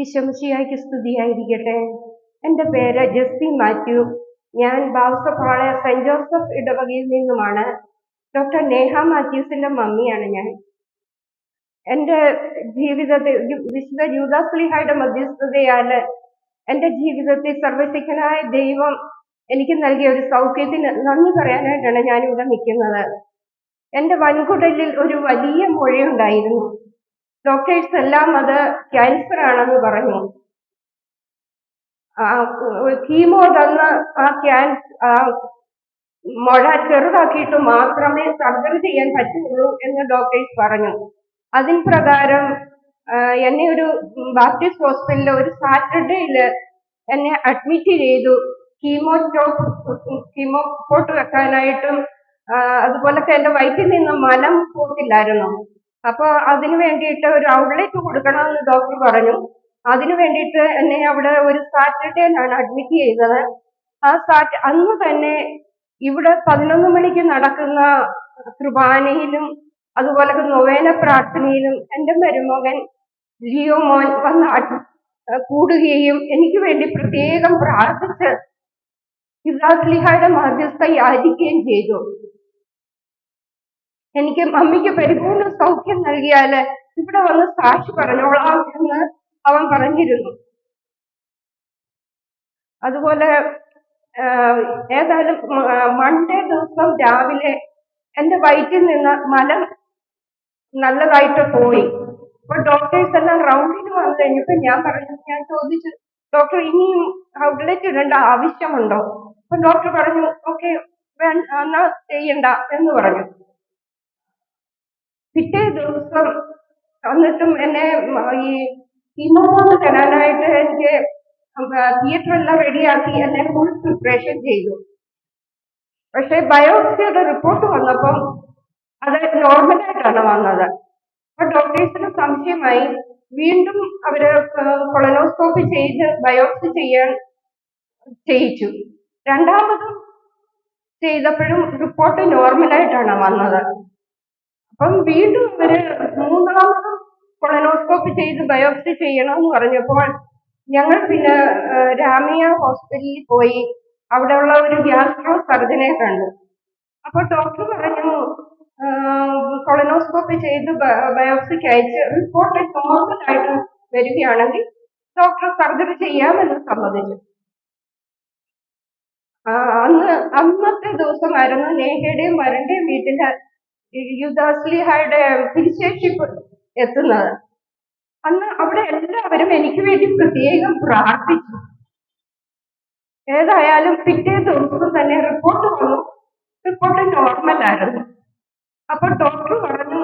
ഈശോമിശിഹായ്ക്ക് സ്തുതിയായിരിക്കട്ടെ. എൻ്റെ പേര് ജെസ്സി മാത്യു. ഞാൻ ബാവസപ്പാളയ സെന്റ് ജോസഫ് ഇടവകയിൽ നിന്നുമാണ്. ഡോക്ടർ നേഹ മാത്യൂസിന്റെ മമ്മിയാണ് ഞാൻ. എൻ്റെ ജീവിതത്തിൽ വിശുദ്ധ യൂദാസ്ലീഹായുടെ മധ്യസ്ഥതയാൽ എൻ്റെ ജീവിതത്തിൽ സർവശക്തനായ ദൈവം എനിക്ക് നൽകിയ ഒരു സൗഖ്യത്തിന് നന്ദി പറയാനായിട്ടാണ് ഞാനിവിടെ നിൽക്കുന്നത്. എൻ്റെ വൻകുടലിൽ ഒരു വലിയ മുഴയുണ്ടായിരുന്നു. ഡോക്ടേഴ്സ് എല്ലാം അത് ക്യാൻസർ ആണെന്ന് പറഞ്ഞു. കീമോ തന്ന് ആ മുഴ ചെറുതാക്കിയിട്ട് മാത്രമേ സർജറി ചെയ്യാൻ പറ്റുള്ളൂ എന്ന് ഡോക്ടേഴ്സ് പറഞ്ഞു. അതിൻ പ്രകാരം എന്നെ ഒരു ബാപ്റ്റിസ്റ്റ് ഹോസ്പിറ്റലിൽ ഒരു സാറ്റർഡേയിൽ എന്നെ അഡ്മിറ്റ് ചെയ്തു. കീമോ പോട്ട് വെക്കാനായിട്ടും അതുപോലൊക്കെ എൻ്റെ വയറ്റിൽ നിന്ന് മലം പോത്തില്ലായിരുന്നു. അപ്പോൾ അതിന് വേണ്ടിയിട്ട് ഒരു ഔട്ട്ലെറ്റ് കൊടുക്കണമെന്ന് ഡോക്ടർ പറഞ്ഞു. അതിനു വേണ്ടിയിട്ട് എന്നെ അവിടെ ഒരു സാറ്റർഡേയിലാണ് അഡ്മിറ്റ് ചെയ്തത്. അന്ന് തന്നെ ഇവിടെ 11 മണിക്ക് നടക്കുന്ന കുർബാനയിലും അതുപോലെ നൊവേന പ്രാർത്ഥനയിലും എൻ്റെ മരുമകൻ ലിയോ മോൻ വന്ന് കൂടുകയും എനിക്ക് വേണ്ടി പ്രത്യേകം പ്രാർത്ഥിച്ച് യൂദാസ്ലീഹായുടെ മധ്യസ്ഥ യാചിക്കുകയും ചെയ്തു. എനിക്ക് മമ്മിക്ക് പരിപൂർണ സൗഖ്യം നൽകിയാല് ഇവിടെ വന്ന് സാക്ഷി പറഞ്ഞോളാം എന്ന് അവൻ പറഞ്ഞിരുന്നു. അതുപോലെ ഏതായാലും മൺഡേ ദിവസം രാവിലെ എൻ്റെ വയറ്റിൽ നിന്ന് മലം നല്ലതായിട്ട് പോയി. അപ്പൊ ഡോക്ടേഴ്സ് എല്ലാം റൗണ്ടിന് വന്നു കഴിഞ്ഞപ്പോൾ ഞാൻ ചോദിച്ചു, ഡോക്ടർ ഇനിയും ഔട്ട്ലെറ്റ് ഇടേണ്ട ആവശ്യമുണ്ടോ? അപ്പൊ ഡോക്ടർ പറഞ്ഞു, ഓക്കെ എന്നാ ചെയ്യണ്ട എന്ന് പറഞ്ഞു. പിറ്റേ ദിവസം എന്നിട്ടും എന്നെ ഈ കീമോപോട്ട് തരാനായിട്ട് എനിക്ക് തിയേറ്ററെല്ലാം റെഡിയാക്കി എന്നെ ഫുൾ പ്രിപ്പറേഷൻ ചെയ്തു. പക്ഷെ ബയോപ്സിയുടെ റിപ്പോർട്ട് വന്നപ്പം അത് നോർമലായിട്ടാണ് വന്നത്. അപ്പൊ ഡോക്ടേഴ്സിന് സംശയമായി. വീണ്ടും അവര് കൊളനോസ്കോപ്പി ചെയ്ത് ബയോപ്സി ചെയ്യിച്ചു. രണ്ടാമതും ചെയ്തപ്പോഴും റിപ്പോർട്ട് നോർമലായിട്ടാണ് വന്നത്. അപ്പം വീണ്ടും അവര് മൂന്നാമതും കൊളനോസ്കോപ്പി ചെയ്ത് ബയോപ്സി ചെയ്യണമെന്ന് പറഞ്ഞപ്പോൾ ഞങ്ങൾ പിന്നെ രാമിയ ഹോസ്പിറ്റലിൽ പോയി അവിടെയുള്ള ഒരു ഗ്യാസ്ട്രോ സർജനെ കണ്ടു. അപ്പൊ ഡോക്ടർ പറഞ്ഞു, കൊളനോസ്കോപ്പി ചെയ്ത് ബയോപ്സിക്ക് അയച്ച് റിപ്പോർട്ട് നോർമലായിട്ട് വരികയാണെങ്കിൽ ഡോക്ടർ സർജറി ചെയ്യാമെന്ന് സമ്മതിച്ചു. അന്നത്തെ ദിവസമായിരുന്നു നേഹയുടെയും വരന്റെയും വീട്ടില് യൂദാസ്ലീഹായുടെ തിരുശേഷിപ്പ് എത്തുന്നത്. അന്ന് അവിടെ എല്ലാവരും എനിക്ക് വേണ്ടി പ്രത്യേകം പ്രാർത്ഥിച്ചു. ഏതായാലും പിറ്റേ ദിവസം തന്നെ റിപ്പോർട്ട് വന്നു. റിപ്പോർട്ട് നോർമൽ ആയിരുന്നു. അപ്പൊ ഡോക്ടർ പറഞ്ഞു,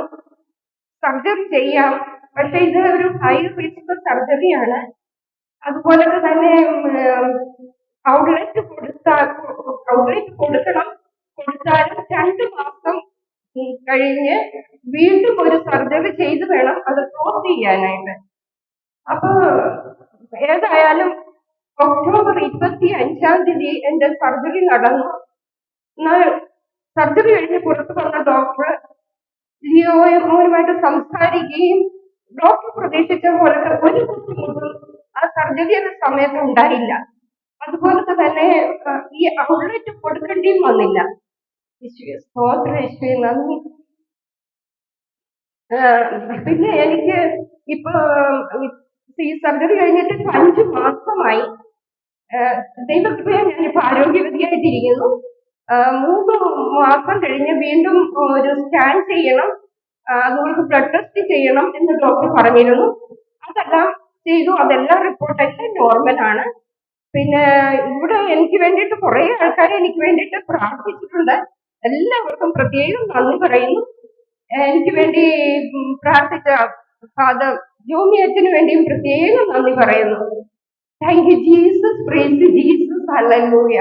സർജറി ചെയ്യാം, പക്ഷെ ഇത് ഒരു ഹൈ റിസ്ക് സർജറിയാണ്. അതുപോലെ തന്നെ ഔട്ട്ലെറ്റ് കൊടുക്കണം. കൊടുത്താലും 2 മാസം കഴിഞ്ഞ് വീണ്ടും ഒരു സർജറി ചെയ്ത് വേണം അത് ക്ലോസ് ചെയ്യാനായിട്ട്. അപ്പൊ ഏതായാലും ഒക്ടോബർ 25-ാം തീയതി എന്റെ സർജറി നടന്നു. സർജറി കഴിഞ്ഞ് പുറത്തു വന്ന ഡോക്ടർ ലിയോയുമായിട്ട് സംസാരിക്കുകയും ഡോക്ടർ പ്രതീക്ഷിച്ച പോലത്തെ ഒരു ബുദ്ധിമുട്ടും ആ സർജറിയുടെ സമയത്ത് ഉണ്ടായില്ല. അതുപോലത്തെ തന്നെ ഈ ഔട്ട്ലെറ്റ് കൊടുക്കേണ്ടിയും വന്നില്ല. നന്ദി. പിന്നെ എനിക്ക് ഇപ്പൊ ഈ സർജറി കഴിഞ്ഞിട്ട് 5 മാസമായി. ദൈവകൃപയാൽ ഞാനിപ്പോ ആരോഗ്യവതിയായിട്ടിരിക്കുന്നു. 3 മാസം കഴിഞ്ഞ് വീണ്ടും ഒരു സ്കാൻ ചെയ്യണം, അതുകൊണ്ട് ബ്ലഡ് ടെസ്റ്റ് ചെയ്യണം എന്ന് ഡോക്ടർ പറഞ്ഞിരുന്നു. അതെല്ലാം ചെയ്തു. അതെല്ലാം റിപ്പോർട്ടെല്ലാം നോർമലാണ്. പിന്നെ ഇവിടെ എനിക്ക് വേണ്ടിയിട്ട് കുറെ ആൾക്കാർ എനിക്ക് വേണ്ടിയിട്ട് പ്രാർത്ഥിച്ചിട്ടുണ്ട്. എല്ലാവർക്കും പ്രത്യേകം നന്ദി പറയുന്നു. എനിക്ക് വേണ്ടി പ്രാർത്ഥിച്ച ഫാദർ ജോമി അച്ഛന് വേണ്ടിയും പ്രത്യേകം നന്ദി പറയുന്നു. Thank you Jesus, price Jesus, hallelujah.